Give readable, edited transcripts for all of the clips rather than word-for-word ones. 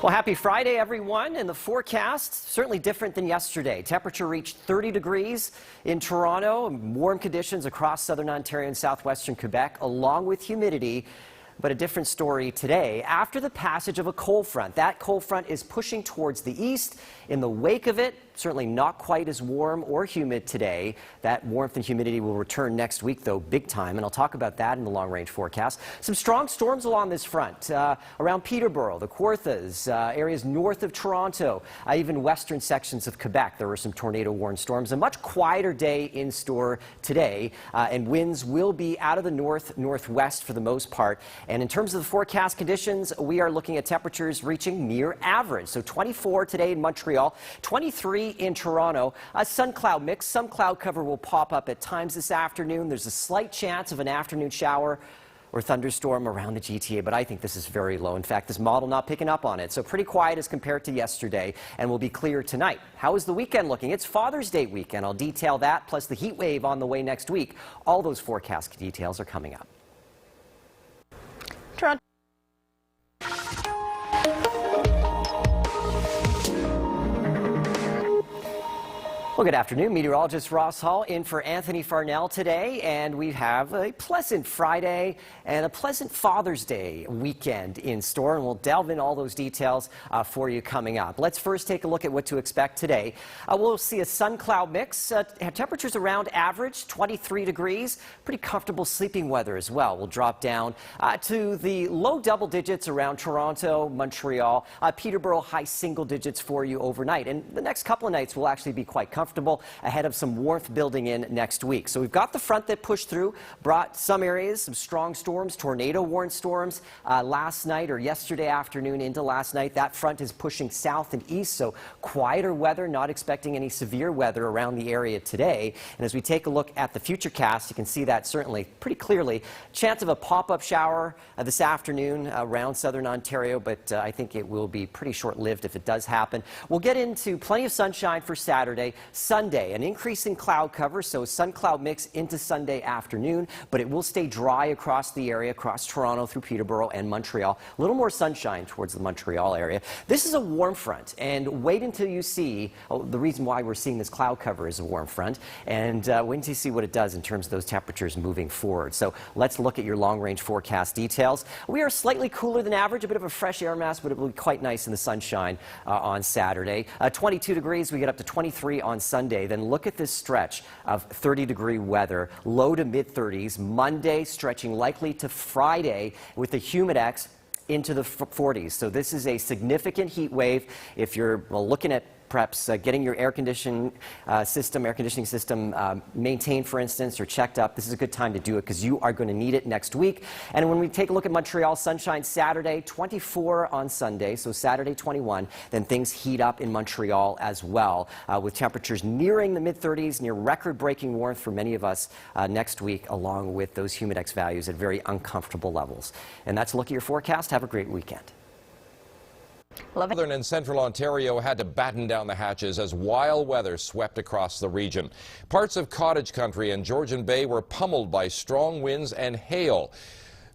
Well, happy Friday, everyone. And the forecast, certainly different than yesterday. Temperature reached 30 degrees in Toronto, warm conditions across southern Ontario and southwestern Quebec, along with humidity. But a different story today after the passage of a cold front. That cold front is pushing towards the east. In the wake of it, certainly not quite as warm or humid today. That warmth and humidity will return next week, though, big time. And I'll talk about that in the long-range forecast. Some strong storms along this front around Peterborough, the Kawarthas, areas north of Toronto, even western sections of Quebec. There were some tornado-warned storms. A much quieter day in store today, and winds will be out of the northwest for the most part. And in terms of the forecast conditions, we are looking at temperatures reaching near average. So 24 today in Montreal, 23 in Toronto. A sun cloud mix. Some cloud cover will pop up at times this afternoon. There's a slight chance of an afternoon shower or thunderstorm around the GTA, but I think this is very low. In fact, this model not picking up on it. So pretty quiet as compared to yesterday, and will be clear tonight. How is the weekend looking? It's Father's Day weekend. I'll detail that, plus the heat wave on the way next week. All those forecast details are coming up. Toronto. Well, good afternoon. Meteorologist Ross Hall in for Anthony Farnell today, and we have a pleasant Friday and a pleasant Father's Day weekend in store, and we'll delve in all those details for you coming up. Let's first take a look at what to expect today. We'll see a sun-cloud mix. Temperatures around average, 23 degrees. Pretty comfortable sleeping weather as well. We'll drop down to the low double digits around Toronto, Montreal, Peterborough, high single digits for you overnight. And the next couple of nights will actually be quite comfortable ahead of some warmth building in next week. So we've got the front that pushed through, brought some areas, some strong storms, tornado-warned storms last night or yesterday afternoon into last night. That front is pushing south and east, so quieter weather, not expecting any severe weather around the area today. And as we take a look at the futurecast, you can see that certainly pretty clearly. Chance of a pop-up shower this afternoon around southern Ontario, but I think it will be pretty short-lived if it does happen. We'll get into plenty of sunshine for Saturday. Sunday, an increase in cloud cover, so sun-cloud mix into Sunday afternoon, but it will stay dry across the area, across Toronto through Peterborough and Montreal. A little more sunshine towards the Montreal area. This is a warm front, and wait until you see, the reason why we're seeing this cloud cover is a warm front, and wait until you see what it does in terms of those temperatures moving forward. So let's look at your long-range forecast details. We are slightly cooler than average, a bit of a fresh air mass, but it will be quite nice in the sunshine on Saturday. 22 degrees, we get up to 23 on Sunday. Then look at this stretch of 30-degree weather, low to mid-30s. Monday stretching likely to Friday with the humidex into the 40s. So this is a significant heat wave. If you're looking at perhaps getting your air conditioning system maintained, for instance, or checked up, this is a good time to do it because you are going to need it next week. And when we take a look at Montreal, sunshine Saturday, 24 on Sunday, so Saturday 21, then things heat up in Montreal as well, with temperatures nearing the mid-30s, near record-breaking warmth for many of us next week, along with those humidex values at very uncomfortable levels. And that's a look at your forecast. Have a great weekend. Southern and central Ontario had to batten down the hatches as wild weather swept across the region. Parts of cottage country and Georgian Bay were pummeled by strong winds and hail.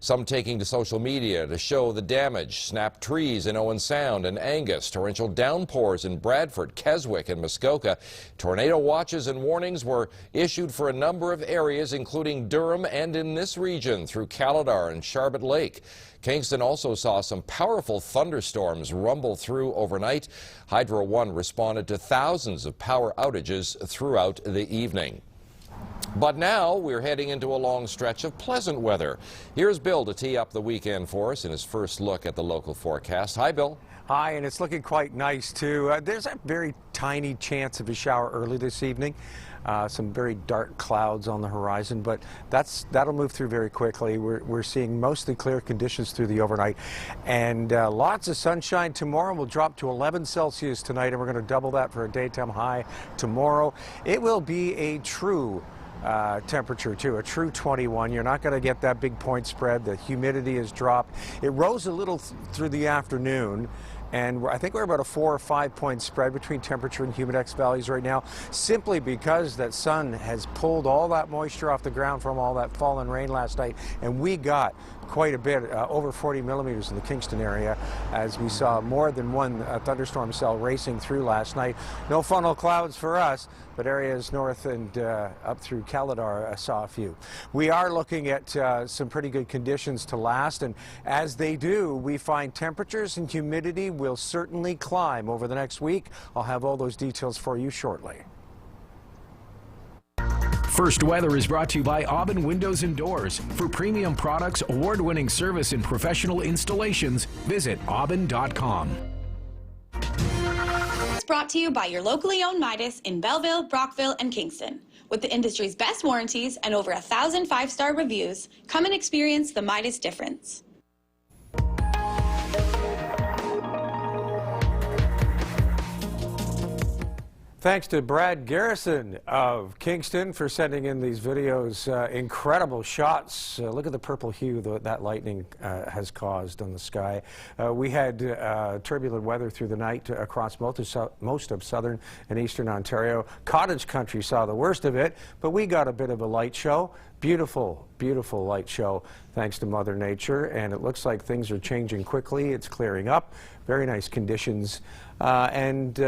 Some taking to social media to show the damage. Snapped trees in Owen Sound and Angus. Torrential downpours in Bradford, Keswick and Muskoka. Tornado watches and warnings were issued for a number of areas, including Durham and in this region through Caledar and Sharbot Lake. Kingston also saw some powerful thunderstorms rumble through overnight. Hydro One responded to thousands of power outages throughout the evening. But now we're heading into a long stretch of pleasant weather. Here's Bill to tee up the weekend for us in his first look at the local forecast. Hi, Bill. Hi, and it's looking quite nice, too. There's a very tiny chance of a shower early this evening. Some very dark clouds on the horizon, but that'll move through very quickly. We're seeing mostly clear conditions through the overnight, and lots of sunshine tomorrow. We'll drop to 11 Celsius tonight, and we're going to double that for a daytime high tomorrow. It will be a true temperature too, a true 21. You're not going to get that big point spread. The humidity has dropped. It rose a little through the afternoon, And I think we're about a 4 or 5 point spread between temperature and humidex values right now, simply because that sun has pulled all that moisture off the ground from all that fallen rain last night, and we got quite a bit, over 40 millimeters in the Kingston area, as we saw more than one thunderstorm cell racing through last night. No funnel clouds for us, but areas north and up through Caladar saw a few. We are looking at some pretty good conditions to last, and as they do, we find temperatures and humidity will certainly climb over the next week. I'll have all those details for you shortly. First Weather is brought to you by Aubin Windows and Doors. For premium products, award-winning service, and professional installations, visit aubin.com. It's brought to you by your locally owned Midas in Belleville, Brockville, and Kingston. With the industry's best warranties and over 1,000 five-star reviews, come and experience the Midas difference. Thanks to Brad Garrison of Kingston for sending in these videos. Incredible shots. Look at the purple hue that lightning has caused on the sky. We had turbulent weather through the night across most of southern and eastern Ontario. Cottage country saw the worst of it, but we got a bit of a light show. Beautiful, beautiful light show thanks to Mother Nature, and it looks like things are changing quickly. It's clearing up. Very nice conditions, and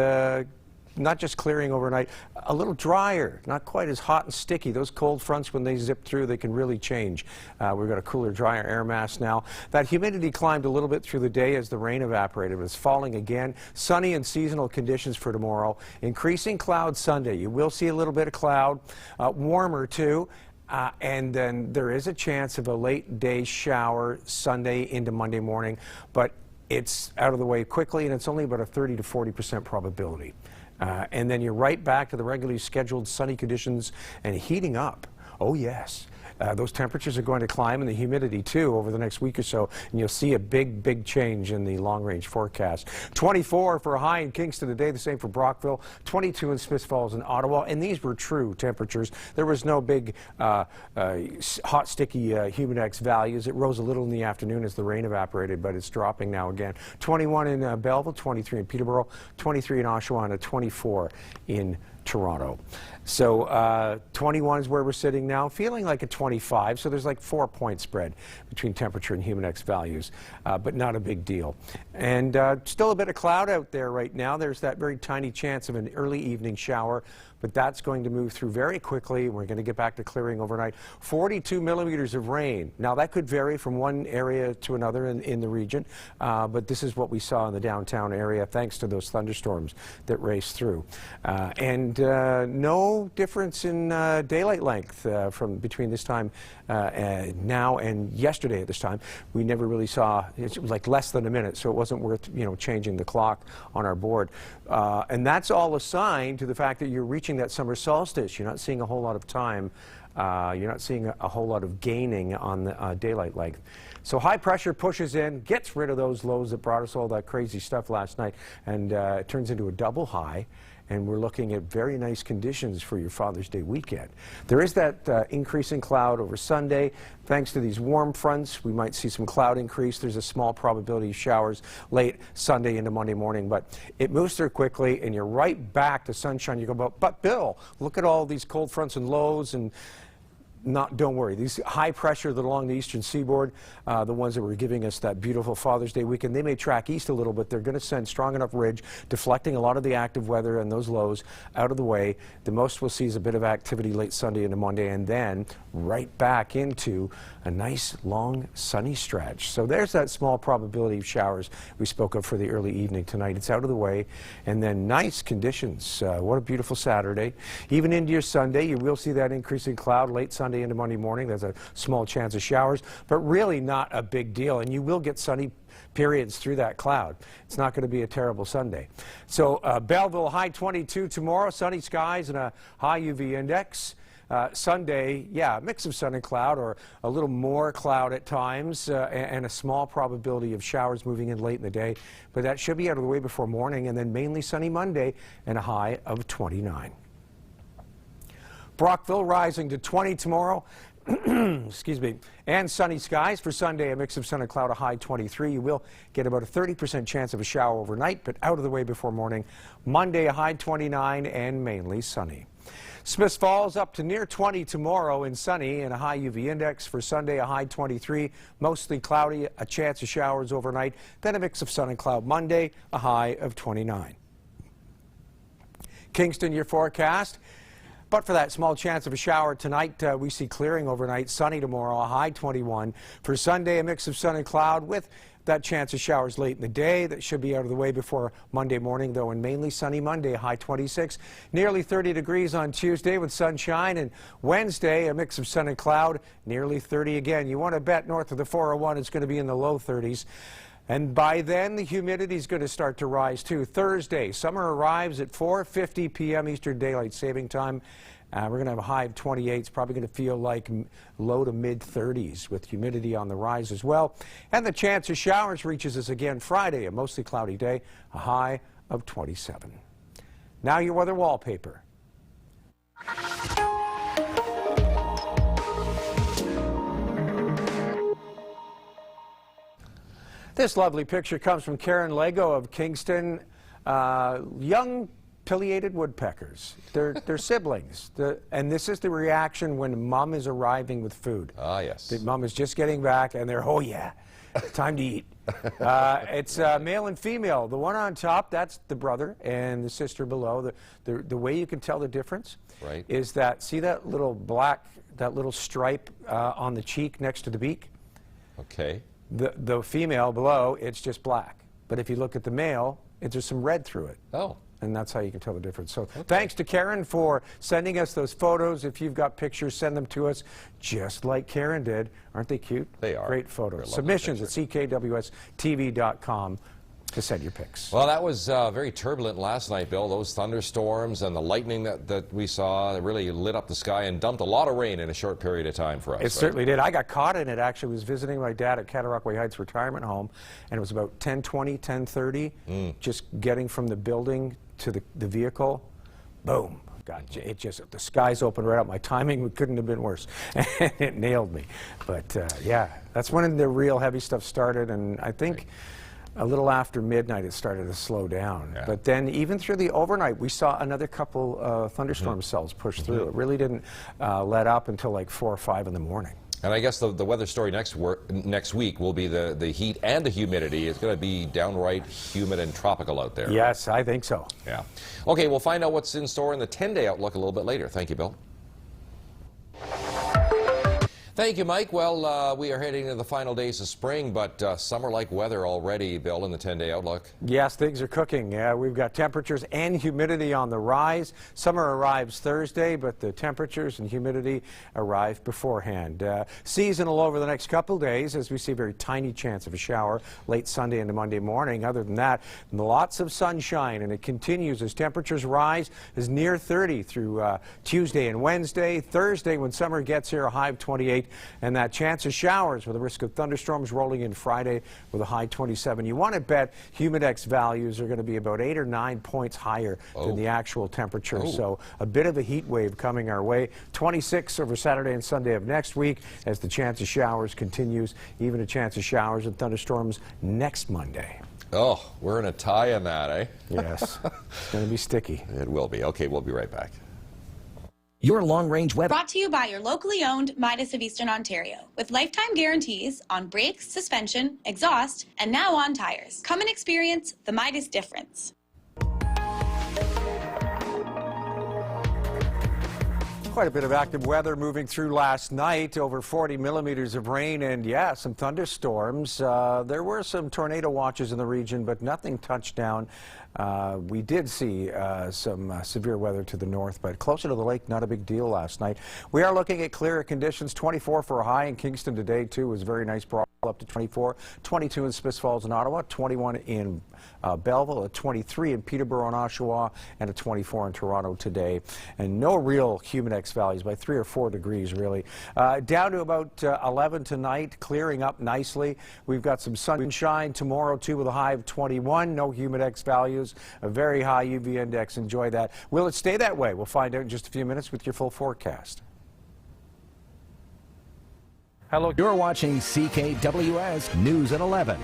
not just clearing overnight, a little drier, not quite as hot and sticky. Those cold fronts, when they zip through, they can really change. We've got a cooler, drier air mass now. That humidity climbed a little bit through the day as the rain evaporated. It's falling again. Sunny and seasonal conditions for tomorrow. Increasing cloud Sunday. You will see a little bit of cloud, warmer too. And then there is a chance of a late day shower Sunday into Monday morning, but it's out of the way quickly, and it's only about a 30 to 40% probability. And then you're right back to the regularly scheduled sunny conditions and heating up. Oh, yes. Those temperatures are going to climb, and the humidity too over the next week or so, and you'll see a big change in the long-range forecast. 24 for a high in Kingston today, the same for Brockville, 22 in Smiths Falls and Ottawa, and these were true temperatures. There was no big hot, sticky humidex values. It rose a little in the afternoon as the rain evaporated, but it's dropping now again. 21 in Belleville, 23 in Peterborough, 23 in Oshawa, and 24 in Toronto. So 21 is where we're sitting now, feeling like a 25, so there's like 4 point spread between temperature and humidex values, but not a big deal. And still a bit of cloud out there right now. There's that very tiny chance of an early evening shower, but that's going to move through very quickly. We're going to get back to clearing overnight. 42 millimeters of rain. Now that could vary from one area to another in the region, but this is what we saw in the downtown area thanks to those thunderstorms that raced through. And no difference in daylight length from between this time now and yesterday at this time. We never really saw, it was like less than a minute, so it wasn't worth changing the clock on our board. And that's all a sign to the fact that you're reaching that summer solstice. You're not seeing a whole lot of time. You're not seeing a whole lot of gaining on the daylight length. So high pressure pushes in, gets rid of those lows that brought us all that crazy stuff last night, and it turns into a double high. And we're looking at very nice conditions for your Father's Day weekend. There is that increasing cloud over Sunday. Thanks to these warm fronts, we might see some cloud increase. There's a small probability of showers late Sunday into Monday morning, but it moves through quickly, and you're right back to sunshine. You go, but Bill, look at all these cold fronts and lows, and don't worry. These high pressure that along the eastern seaboard, the ones that were giving us that beautiful Father's Day weekend, they may track east a little bit. They're going to send strong enough ridge, deflecting a lot of the active weather and those lows out of the way. The most we'll see is a bit of activity late Sunday into Monday, and then right back into a nice long sunny stretch. So there's that small probability of showers we spoke of for the early evening tonight. It's out of the way, and then nice conditions. What a beautiful Saturday. Even into your Sunday, you will see that increasing cloud late Sunday into Monday morning. There's a small chance of showers, but really not a big deal, and you will get sunny periods through that cloud. It's not going to be a terrible Sunday. So Belleville, high 22 tomorrow, sunny skies and a high UV index. Sunday, yeah, a mix of sun and cloud, or a little more cloud at times, and a small probability of showers moving in late in the day, but that should be out of the way before morning, and then mainly sunny Monday and a high of 29. Brockville rising to 20 tomorrow. excuse me, and sunny skies for Sunday, a mix of sun and cloud, a high 23. You will get about a 30% chance of a shower overnight, but out of the way before morning. Monday, a high 29 and mainly sunny. Smiths Falls up to near 20 tomorrow and sunny, and a high UV index for Sunday, a high 23, mostly cloudy, a chance of showers overnight, then a mix of sun and cloud Monday, a high of 29. Kingston, your forecast. But for that small chance of a shower tonight, we see clearing overnight, sunny tomorrow, a high 21. For Sunday, a mix of sun and cloud with that chance of showers late in the day. That should be out of the way before Monday morning, though, and mainly sunny Monday, a high 26. Nearly 30 degrees on Tuesday with sunshine, and Wednesday, a mix of sun and cloud, nearly 30 again. You want to bet north of the 401 it's going to be in the low 30s. And by then, the humidity is going to start to rise, too. Thursday, summer arrives at 4:50 p.m. Eastern Daylight Saving Time. We're going to have a high of 28. It's probably going to feel like low to mid-30s with humidity on the rise as well. And the chance of showers reaches us again Friday, a mostly cloudy day, a high of 27. Now your weather wallpaper. This lovely picture comes from Karen Lego of Kingston. Young pileated woodpeckers. They're siblings. And this is the reaction when mom is arriving with food. Ah, yes. The mom is just getting back and they're, oh yeah, time to eat. It's male and female. The one on top, that's the brother, and the sister below. The way you can tell the difference is that, see that little black, that little stripe on the cheek next to the beak? Okay. The female below, it's just black. But if you look at the male, there's some red through it. Oh. And that's how you can tell the difference. So thanks to Karen for sending us those photos. If you've got pictures, send them to us, just like Karen did. Aren't they cute? They are. Great photos. Submissions at ckwstv.com to send your pics. Well, that was very turbulent last night, Bill. Those thunderstorms and the lightning that we saw really lit up the sky and dumped a lot of rain in a short period of time for us. It certainly did. I got caught in it, actually. I was visiting my dad at Cataraqui Heights Retirement Home, and it was about 10:20, 10:30, just getting from the building to the vehicle. Boom. God, it just, the skies opened right up. My timing couldn't have been worse. And it nailed me. But yeah, that's when the real heavy stuff started, and I think a little after midnight it started to slow down. Yeah. But then even through the overnight, we saw another couple thunderstorm cells push through. It really didn't let up until like 4 or 5 in the morning. And I guess the weather story next week will be the heat and the humidity. It's going to be downright humid and tropical out there. Yes, I think so. Yeah. Okay, we'll find out what's in store in the 10-day outlook a little bit later. Thank you, Bill. Thank you, Mike. Well, we are heading into the final days of spring, but summer-like weather already, Bill, in the 10-day outlook. Yes, things are cooking. We've got temperatures and humidity on the rise. Summer arrives Thursday, but the temperatures and humidity arrive beforehand. Seasonal over the next couple days, as we see a very tiny chance of a shower late Sunday into Monday morning. Other than that, lots of sunshine, and it continues as temperatures rise as near 30 through Tuesday and Wednesday. Thursday, when summer gets here, a high of 28. And that chance of showers with a risk of thunderstorms rolling in Friday with a high 27. You want to bet humidex values are going to be about 8 or 9 points higher than the actual temperature. So a bit of a heat wave coming our way. 26 over Saturday and Sunday of next week as the chance of showers continues. Even a chance of showers and thunderstorms next Monday. Oh, we're in a tie on that, eh? Yes. It's going to be sticky. It will be. Okay, we'll be right back. Your long-range weather. Brought to you by your locally owned Midas of Eastern Ontario, with lifetime guarantees on brakes, suspension, exhaust, and now on tires. Come and experience the Midas difference. Quite a bit of active weather moving through last night, over 40 millimeters of rain and, yeah, some thunderstorms. There were some tornado watches in the region, but nothing touched down. We did see some severe weather to the north, but closer to the lake, not a big deal last night. We are looking at clearer conditions. 24 for a high in Kingston today, too. It was a very nice brawl up to 24. 22 in Smiths Falls and Ottawa, 21 in Belleville, a 23 in Peterborough and Oshawa, and a 24 in Toronto today. And no real humidex values by 3 or 4 degrees, really. Down to about 11 tonight, clearing up nicely. We've got some sunshine tomorrow, too, with a high of 21. No humidex values. A very high UV index. Enjoy that. Will it stay that way? We'll find out in just a few minutes with your full forecast. Hello. You're watching CKWS News at 11.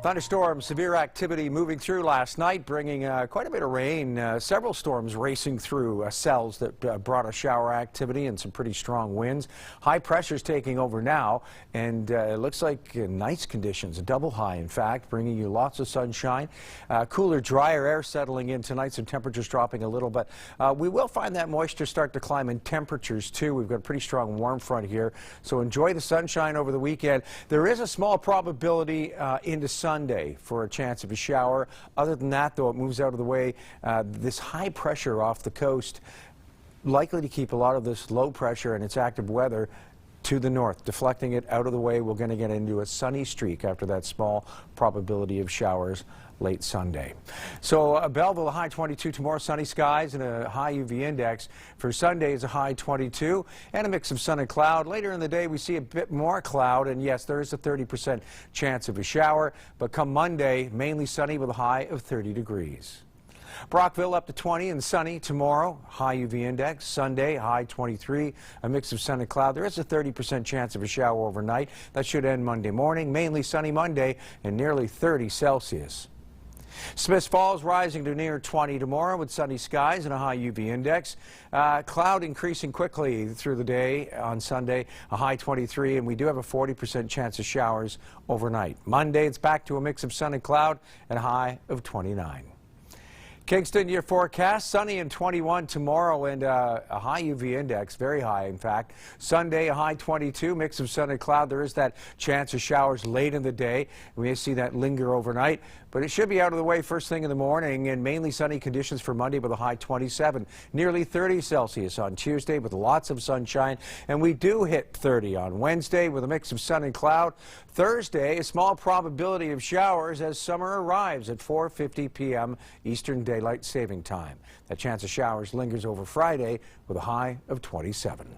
Thunderstorm, severe activity moving through last night, bringing quite a bit of rain. Several storms racing through cells that brought us shower activity and some pretty strong winds. High pressure's taking over now, and it looks like nice conditions, a double high, in fact, bringing you lots of sunshine. Cooler, drier air settling in tonight, some temperatures dropping a little, but we will find that moisture start to climb in temperatures, too. We've got a pretty strong warm front here, so enjoy the sunshine over the weekend. There is a small probability into Sunday for a chance of a shower. Other than that, though, it moves out of the way. This high pressure off the coast likely to keep a lot of this low pressure and its active weather to the north, deflecting it out of the way. We're going to get into a sunny streak after that small probability of showers late Sunday. So Belleville, a high 22 tomorrow, sunny skies and a high UV index. For Sunday is a high 22 and a mix of sun and cloud. Later in the day we see a bit more cloud, and yes, there is a 30% chance of a shower, but come Monday, mainly sunny with a high of 30 degrees. Brockville up to 20 and sunny tomorrow, high UV index. Sunday, high 23, a mix of sun and cloud. There is a 30% chance of a shower overnight. That should end Monday morning. Mainly sunny Monday and nearly 30 Celsius. Smiths Falls rising to near 20 tomorrow with sunny skies and a high UV index. Cloud increasing quickly through the day on Sunday, a high 23, and we do have a 40% chance of showers overnight. Monday, it's back to a mix of sun and cloud and a high of 29. Kingston, your forecast, sunny and 21 tomorrow and a high UV index, very high in fact. Sunday, a high 22, mix of sun and cloud. There is that chance of showers late in the day. We may see that linger overnight, but it should be out of the way first thing in the morning, and mainly sunny conditions for Monday with a high 27. Nearly 30 Celsius on Tuesday with lots of sunshine, and we do hit 30 on Wednesday with a mix of sun and cloud. Thursday, a small probability of showers as summer arrives at 4:50 p.m. Eastern Daylight Saving Time. That chance of showers lingers over Friday with a high of 27.